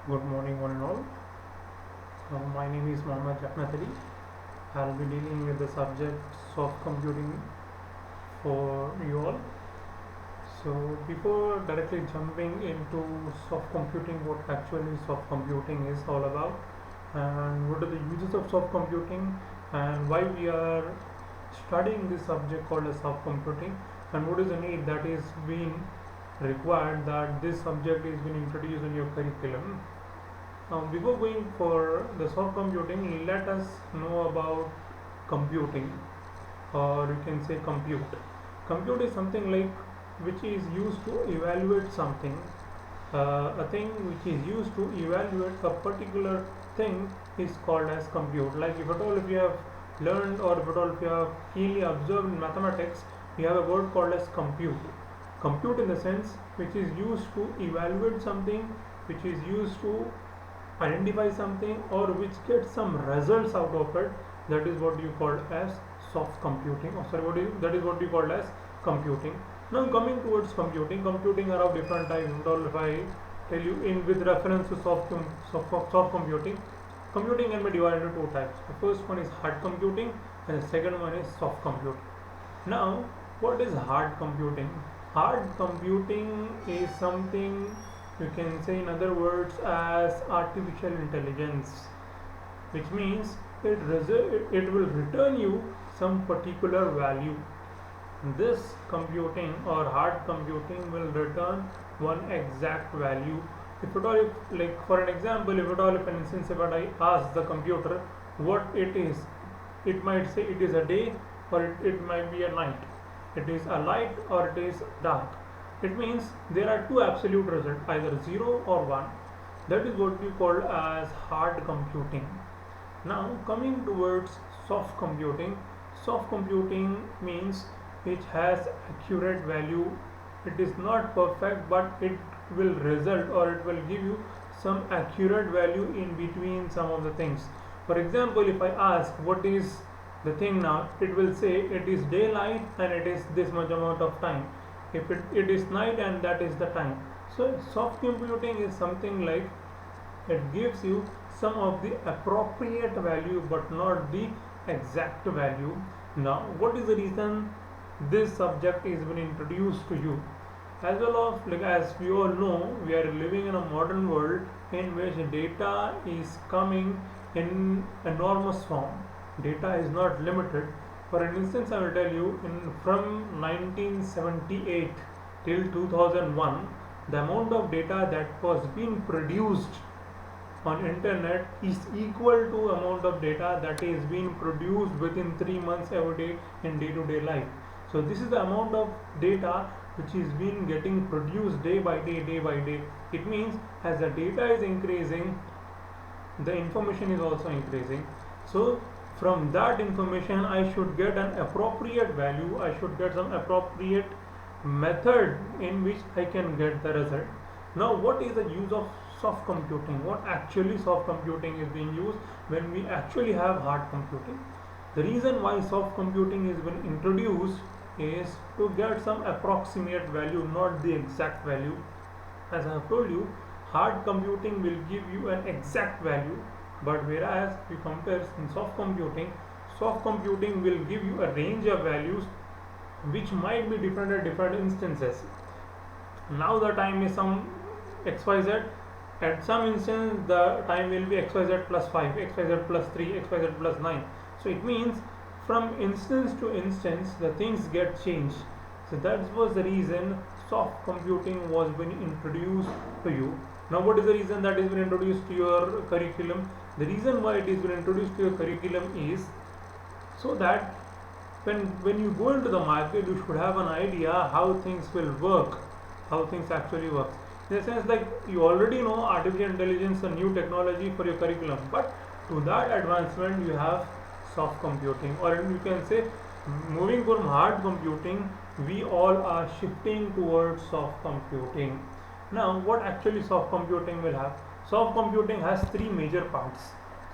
Good morning, one and all. My name is Mohammad Rahmat Ali. I'll be dealing with the subject soft computing for you all. So, before directly jumping into soft computing, what actually soft computing is all about, and what are the uses of soft computing, and why we are studying this subject called as soft computing, and what is the need that is being required that this subject is being introduced in your curriculum. Now, before going for the soft computing, let us know about computing, or you can say compute. Compute is something like which is used to evaluate something, a thing which is used to evaluate a particular thing is called as compute. Like if at all if you have learned or if at all if you have keenly observed in mathematics, we have a word called as compute. Compute in the sense which is used to evaluate something, which is used to identify something or which gets some results out of it, that is what you call as soft computing, or sorry, that is what you call as computing. Now coming towards computing are of different types. If I tell you in with reference to soft computing, computing can be divided into two types. The first one is hard computing and the second one is soft computing. Now what is hard computing? Hard computing is something, you can say in other words, as artificial intelligence, which means it will return you some particular value. This computing or hard computing will return one exact value. If at all, if, like for an example, if at all, if an instance, if I ask the computer what it is, it might say it is a day or it might be a night. It is a light or it is dark. It means there are two absolute results, either 0 or 1. That is what we call as hard computing. Now coming towards soft computing means which has accurate value. It is not perfect, but it will result or it will give you some accurate value in between some of the things. For example, if I ask what is the thing now, it will say it is daylight and it is this much amount of time. If it is night and that is the time. So soft computing is something like it gives you some of the appropriate value but not the exact value. Now what is the reason this subject is been introduced to you? As well of, like as we all know, we are living in a modern world in which data is coming in enormous form. Data is not limited. For an instance, I will tell you, from 1978 till 2001, the amount of data that was being produced on internet is equal to amount of data that is being produced within 3 months every day in day-to-day life. So this is the amount of data which is being getting produced day by day. It means as the data is increasing, the information is also increasing. So from that information I should get an appropriate value, I should get some appropriate method in which I can get the result. Now what is the use of soft computing? What actually soft computing is being used when we actually have hard computing? The reason why soft computing is being introduced is to get some approximate value, not the exact value. As I have told you, hard computing will give you an exact value, but whereas you compare in soft computing will give you a range of values which might be different at different instances. Now the time is some xyz, at some instance the time will be xyz plus 5, xyz plus 3, xyz plus 9. So it means from instance to instance the things get changed. So that was the reason soft computing was being introduced to you. Now what is the reason that is been introduced to your curriculum? The reason why it is been introduced to your curriculum is so that when you go into the market you should have an idea how things will work, how things actually work. In the sense, like you already know artificial intelligence, a new technology for your curriculum, but to that advancement you have soft computing, or you can say moving from hard computing we all are shifting towards soft computing. Now what actually soft computing will have? Soft computing has three major parts.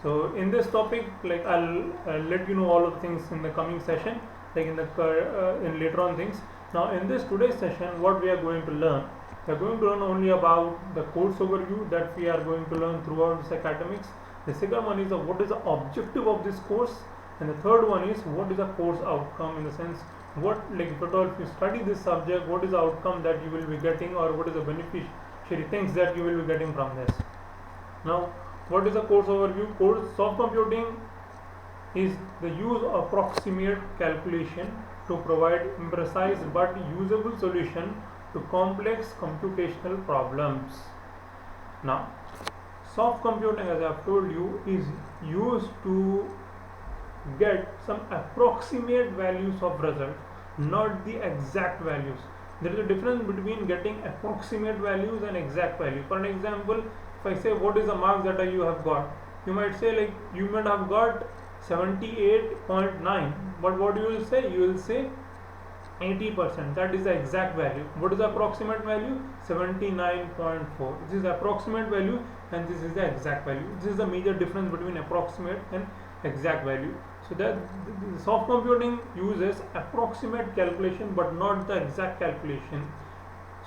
So in this topic, like I'll let you know all of the things in the coming session, like in later on things. Now in this today's session what we are going to learn We are going to learn only about the course overview that we are going to learn throughout this academics. The second one is what is the objective of this course, and the third one is what is the course outcome, in the sense what, like if at all if you study this subject, what is the outcome that you will be getting, or what is the beneficiary things that you will be getting from this. Now, what is the course overview? Soft computing is the use of approximate calculation to provide imprecise but usable solution to complex computational problems. Now, soft computing, as I have told you, is used to get some approximate values of result, not the exact values. There is a difference between getting approximate values and exact value. For an example, if I say what is the marks that you have got, you might say like you might have got 78.9, but what you will say? You will say 80%. That is the exact value. What is the approximate value? 79.4. This is the approximate value and this is the exact value. This is the major difference between approximate and exact value. So that the soft computing uses approximate calculation but not the exact calculation.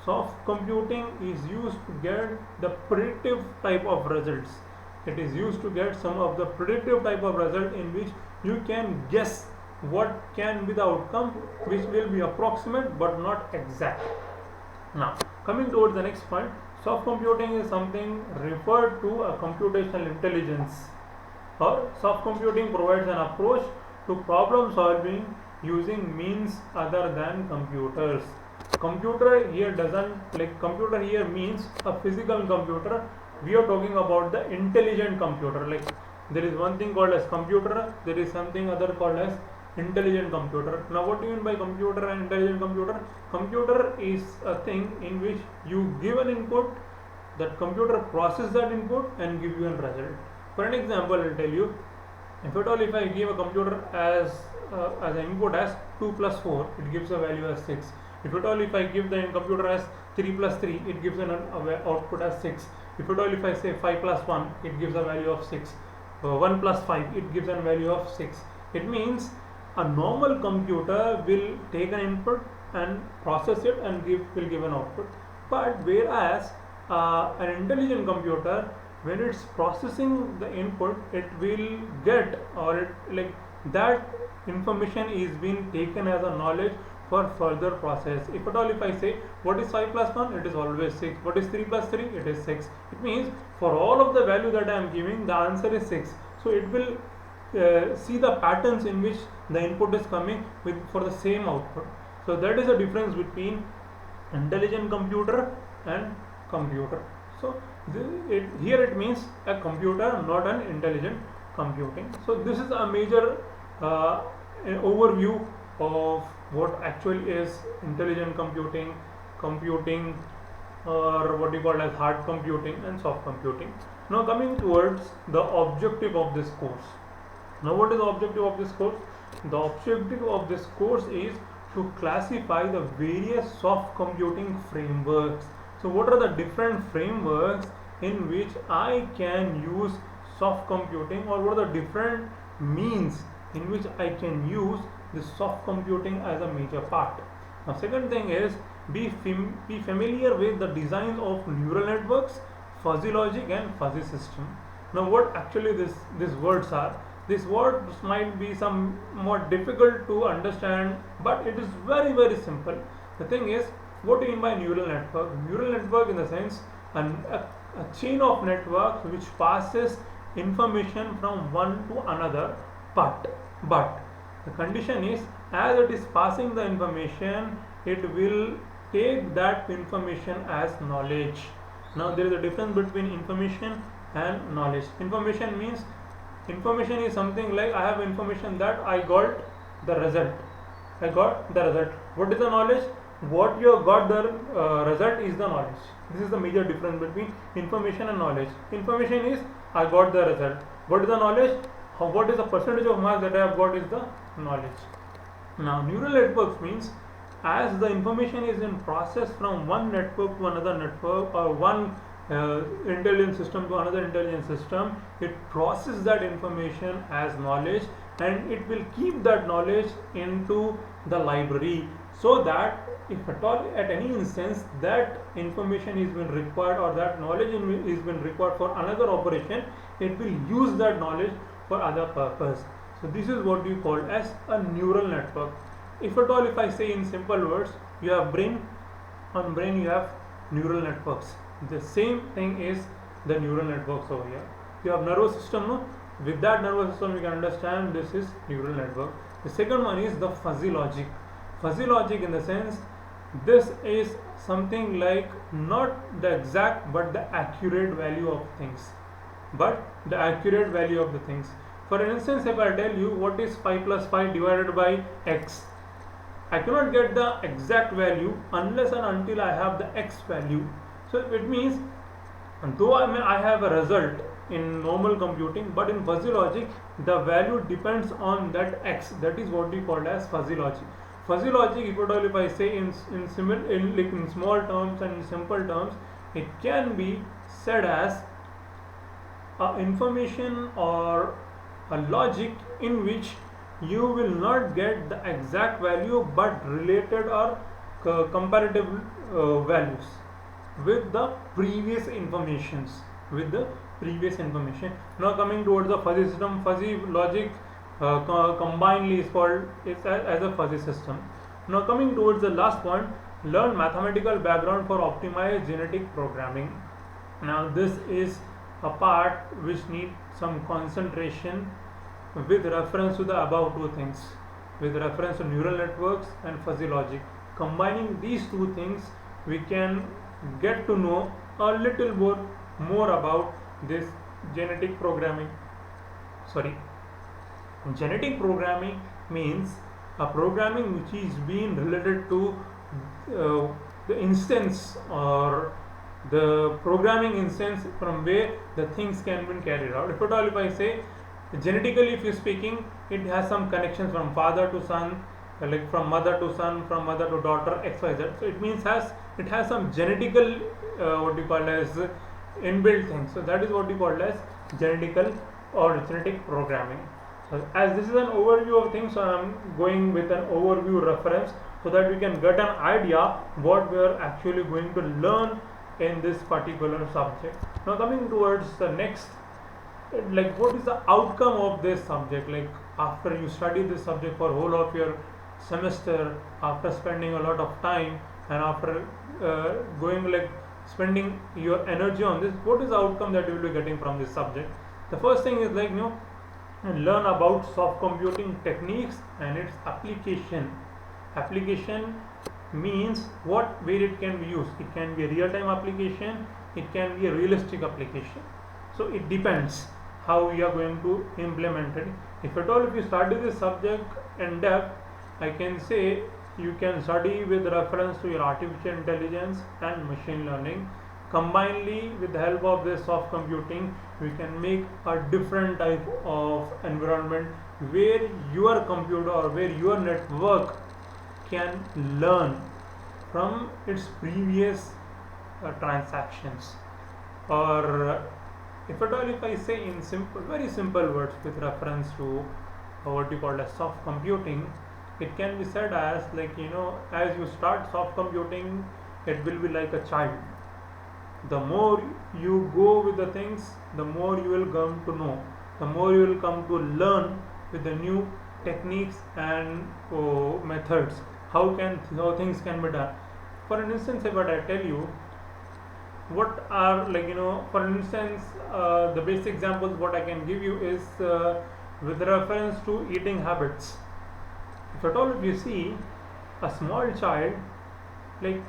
Soft computing is used to get the predictive type of results. It is used to get some of the predictive type of result in which you can guess what can be the outcome, which will be approximate but not exact. Now, coming towards the next point, soft computing is something referred to a computational intelligence, or soft computing provides an approach to problem solving using means other than computers. Computer here computer here means a physical computer. We are talking about the intelligent computer. Like there is one thing called as computer, there is something other called as intelligent computer. Now what do you mean by computer and intelligent computer? Computer is a thing in which you give an input, that computer processes that input and give you a result. For an example, I'll tell you, if I give a computer as an input as 2 plus 4, it gives a value as 6. If I give the computer as 3 plus 3, it gives an output as 6. If I say 5 plus 1, it gives a value of 6. 1 plus 5, it gives a value of 6. It means a normal computer will take an input and process it and will give an output. But whereas an intelligent computer, when it's processing the input, it will get, that information is being taken as a knowledge for further process. If I say what is 5 plus 1, it is always 6. What is 3 plus 3, it is 6. It means for all of the value that I am giving, the answer is 6. So it will see the patterns in which the input is coming for the same output. So that is the difference between intelligent computer and computer. So here it means a computer, not an intelligent computing. So this is a major overview of what actually is intelligent computing, or what you call as hard computing and soft computing. Now coming towards the objective of this course. Now what is the objective of this course? The objective of this course is to classify the various soft computing frameworks. So what are the different frameworks in which I can use soft computing, or what are the different means in which I can use the soft computing as a major part. Now second thing is be familiar with the designs of neural networks, fuzzy logic and fuzzy system. Now what actually these words are? These words might be somewhat difficult to understand, but it is very, very simple. The thing is, what do you mean by neural network? Neural network in the sense a chain of networks which passes information from one to another, but the condition is, as it is passing the information, it will take that information as knowledge. Now there is a difference between information and knowledge. Information is something like I have information that I got the result. What is the knowledge? What you have got the result is the knowledge. This is the major difference between information and knowledge. Information is I got the result. What is the knowledge? What is the percentage of marks that I have got is the knowledge. Now neural networks means as the information is in process from one network to another network, or one intelligent system to another intelligent system, it processes that information as knowledge and it will keep that knowledge into the library, so that if at all at any instance that information is been required or that knowledge is been required for another operation, it will use that knowledge for other purpose. So this is what you call as a neural network. If at all, if I say in simple words, you have brain, on brain you have neural networks. The same thing is the neural networks over here. You have nervous system, no? With that nervous system you can understand this is neural network. The second one is the fuzzy logic. Fuzzy logic in the sense, this is something like not the exact but the accurate value of things. But the accurate value of the things. For instance, if I tell you what is 5 plus 5 divided by x, I cannot get the exact value unless and until I have the x value. So it means, though I have a result in normal computing, but in fuzzy logic the value depends on that x. That is what we call as fuzzy logic. Fuzzy logic, if I say in small terms and in simple terms, it can be said as information or a logic in which you will not get the exact value but related or comparative values with the previous informations, Now coming towards the fuzzy system, fuzzy logic combinedly is called as a fuzzy system. Now coming towards the last point, learn mathematical background for optimized genetic programming. Now this is a part which needs some concentration with reference to the above two things, with reference to neural networks and fuzzy logic. Combining these two things, we can get to know a little more about this genetic programming. Genetic programming means a programming which is being related to the instance or the programming instance from where the things can be carried out. If at all, if I say genetically, if you speaking, it has some connections from father to son, like from mother to son, from mother to daughter, XYZ. So it means it has some genetical what you call as inbuilt things. So that is what you call as genetical or genetic programming. So as this is an overview of things, so I am going with an overview reference so that we can get an idea what we are actually going to learn in this particular subject. Now coming towards the next, like what is the outcome of this subject, like after you study this subject for whole of your semester, after spending a lot of time and after spending your energy on this, what is the outcome that you will be getting from this subject? The first thing is learn about soft computing techniques and its application. Application means where it can be used. It can be a real-time application, it can be a realistic application. So it depends how you are going to implement it. If at all, if you study this subject in depth, I can say you can study with reference to your artificial intelligence and machine learning. Combinedly, with the help of this soft computing, we can make a different type of environment where your computer or where your network can learn from its previous transactions. Or if at all, if I say in very simple words with reference to what you call as soft computing, it can be said as as you start soft computing, it will be like a child. The more you go with the things, the more you will come to know, the more you will come to learn with the new techniques and methods, how things can be done. For instance, if I tell you what are for instance, the basic examples what I can give you is with reference to eating habits. If at all, if you see a small child,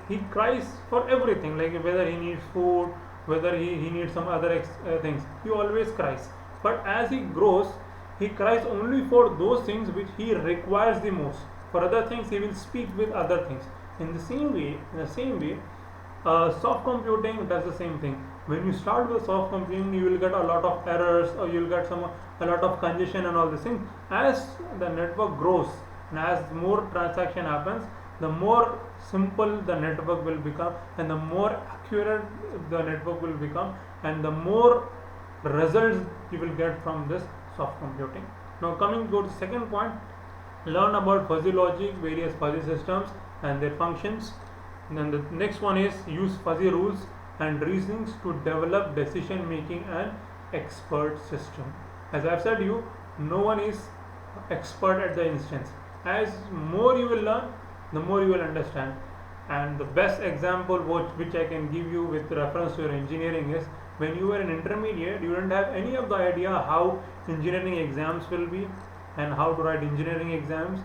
he cries for everything, whether he needs food, whether he needs some other things, he always cries. But as he grows, he cries only for those things which he requires the most. For other things, he will speak with other things. In the same way, soft computing does the same thing. When you start with soft computing, you will get a lot of errors, or you will get a lot of congestion and all these things. As the network grows and as more transaction happens, the more simple the network will become, and the more accurate the network will become, and the more results you will get from this soft computing. Now coming to the second point, learn about fuzzy logic, various fuzzy systems and their functions. And then the next one is use fuzzy rules and reasonings to develop decision making and expert system. As I've said you, no one is expert at the instance. As more you will learn, the more you will understand. And the best example which I can give you with reference to your engineering is, when you were in intermediate, you didn't have any of the idea how engineering exams will be and how to write engineering exams.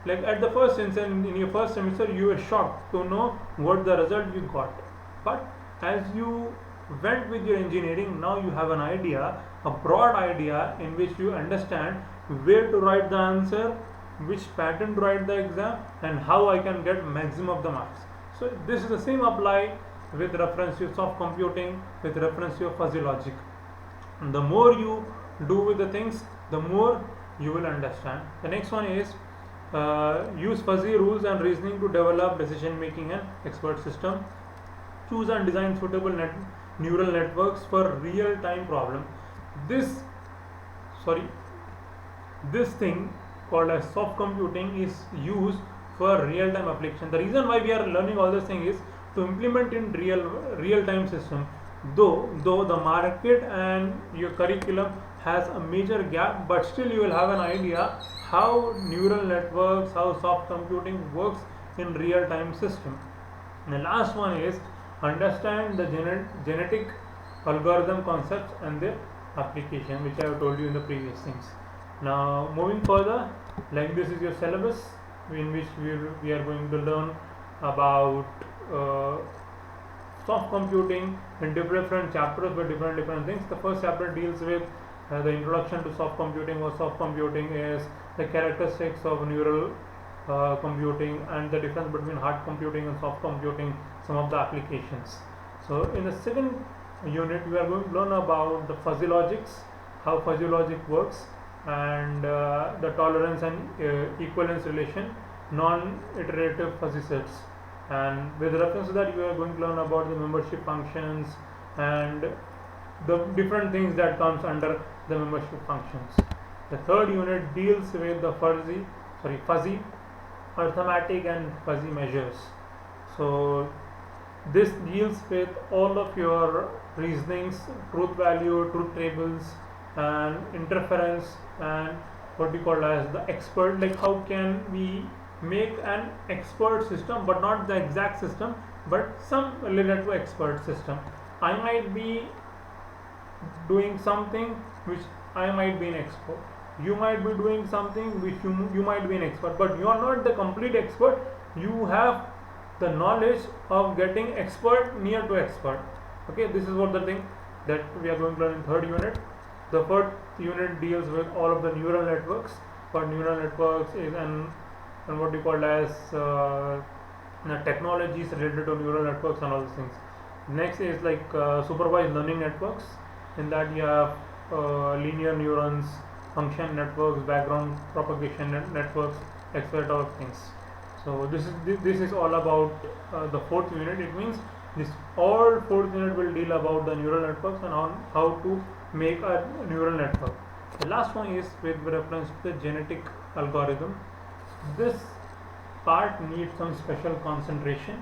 Like at the first instance, in your first semester, you were shocked to know what the result you got. But as you went with your engineering, now you have an idea, a broad idea in which you understand where to write the answer, which pattern to write the exam, and how I can get maximum of the marks. So this is the same apply with reference to soft computing, with reference to your fuzzy logic. And the more you do with the things, the more you will understand. The next one is use fuzzy rules and reasoning to develop decision making and expert system. Choose and design suitable neural networks for real time problem. This thing called as soft computing is used for real time application. The reason why we are learning all this thing is to implement in real time system. Though the market and your curriculum has a major gap, but still you will have an idea how neural networks, how soft computing works in real time system. And the last one is understand the genetic algorithm concepts and their application, which I have told you in the previous things. Now moving further, like this is your syllabus in which we are going to learn about soft computing in different chapters with different things. The first chapter deals with the introduction to soft computing. What soft computing is, the characteristics of neural computing, and the difference between hard computing and soft computing, some of the applications. So in the second unit we are going to learn about the fuzzy logics, how fuzzy logic works, and the tolerance and equivalence relation, non-iterative fuzzy sets. And with reference to that, we are going to learn about the membership functions and the different things that comes under the membership functions. The third unit deals with the fuzzy arithmetic and fuzzy measures. So this deals with all of your reasonings, truth value, truth tables, and interference, and what we call as the expert, like how can we make an expert system, but not the exact system, but some related to expert system. I might be doing something which I might be an expert, you might be doing something which you might be an expert, but you are not the complete expert. You have the knowledge of getting expert near to expert. Okay, this is what the thing that we are going to learn in third unit. The fourth unit deals with all of the neural networks. What neural networks is, and what we call as technologies related to neural networks and all these things. Next is like supervised learning networks. In that you have linear neurons, function networks, background propagation networks, etc. of things. So this is all about the fourth unit. It means this all fourth unit will deal about the neural networks and on how to make a neural network. The last one is with reference to the genetic algorithm. This part needs some special concentration.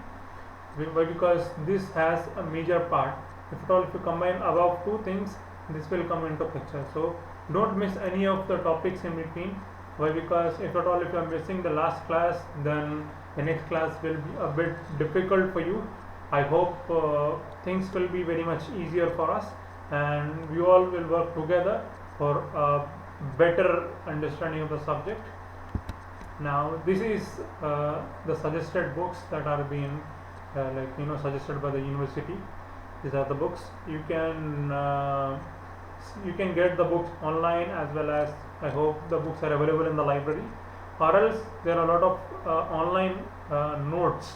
Why? Because this has a major part. If you combine above two things, this will come into picture. So don't miss any of the topics in between. Why? Because if you are missing the last class, then the next class will be a bit difficult for you. I hope things will be very much easier for us, and we all will work together for a better understanding of the subject. Now this is the suggested books that are being suggested by the university. These are the books. You can get the books online, as well as I hope the books are available in the library, or else there are a lot of online notes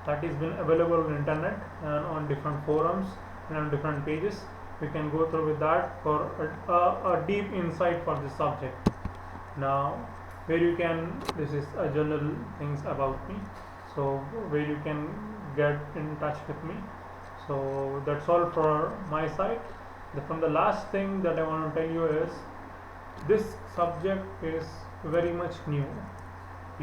that is been available on internet and on different forums and on different pages. You can go through with that for a deep insight for this subject. Now where you can, this is a general things about me, so where you can get in touch with me. So that's all for my side. From the last thing that I want to tell you is, this subject is very much new.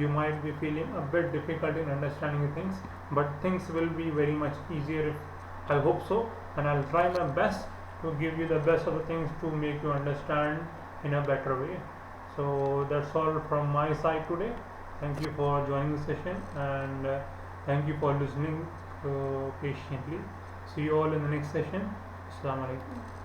you might be feeling a bit difficult in understanding things, but things will be very much easier if I hope so, and I'll try my best to give you the best of the things to make you understand in a better way. So that's all from my side today. Thank you for joining the session, and thank you for listening patiently. See you all in the next session. Assalamu alaikum.